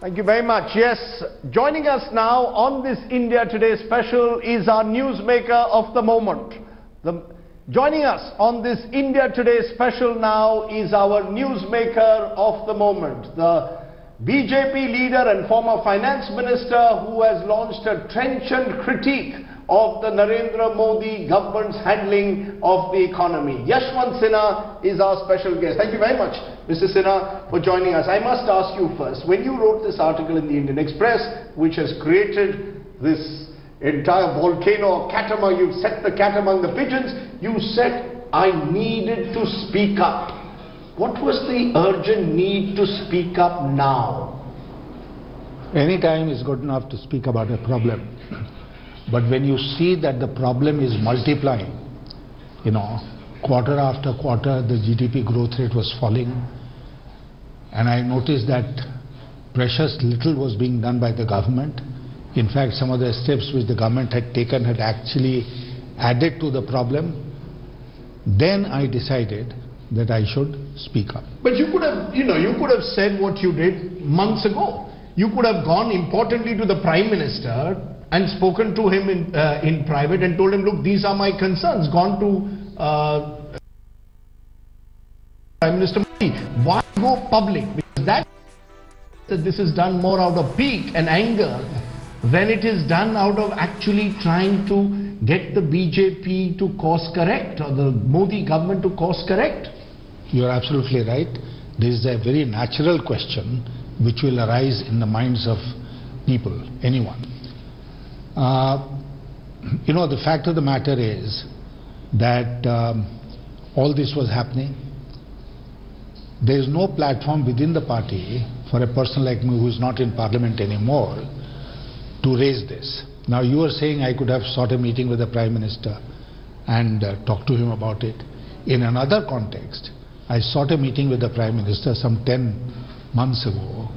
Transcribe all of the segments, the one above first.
Thank you very much. Yes, joining us now on this India Today special is our newsmaker of the moment. Joining us on this India Today special now is our newsmaker of the moment, the BJP leader and former finance minister who has launched a trenchant critique of the Narendra Modi government's handling of the economy. Yashwant Sinha is our special guest. Thank you very much, Mr. Sinha, for joining us. I must ask you first, when you wrote this article in the Indian Express, which has created this entire volcano of cat among, you've set the cat among the pigeons, you said, I needed to speak up. What was the urgent need to speak up now? Any time is good enough to speak about a problem. But when you see that the problem is multiplying, quarter after quarter the GDP growth rate was falling, and I noticed that precious little was being done by the government. In fact, some of the steps which the government had taken had actually added to the problem. Then I decided that I should speak up. But you could have, you could have said what you did months ago. You could have gone importantly to the Prime Minister and spoken to him in private and told him, look, these are my concerns. Gone to Prime Minister Modi. Why go public? Because that this is done more out of pique and anger than it is done out of actually trying to get the BJP to course correct, or the Modi government to course correct. You are absolutely right. This is a very natural question which will arise in the minds of people, anyone. The fact of the matter is that all this was happening. There is no platform within the party for a person like me who is not in parliament anymore to raise this. Now you are saying I could have sought a meeting with the Prime Minister and talked to him about it. In another context, I sought a meeting with the Prime Minister some 10 months ago,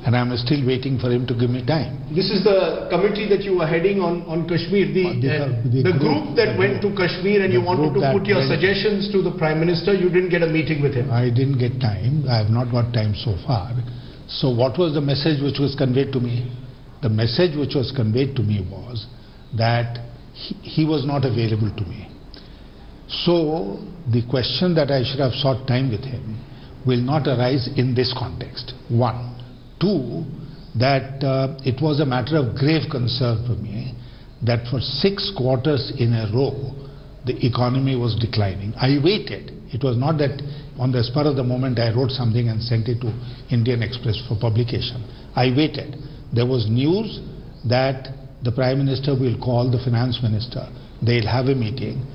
and I'm still waiting for him to give me time. This is the committee that you were heading on Kashmir, the group that went to Kashmir, and you wanted to put your suggestions to the Prime Minister. You didn't get a meeting with him. I didn't get time. I have not got time so far. So what was the message which was conveyed to me? The message which was conveyed to me was that he was not available to me. So the question that I should have sought time with him will not arise in this context. One. Two, that it was a matter of grave concern for me that for 6 quarters in a row the economy was declining. I waited. It was not that on the spur of the moment I wrote something and sent it to Indian Express for publication. I waited. There was news that the Prime Minister will call the Finance Minister. They'll have a meeting.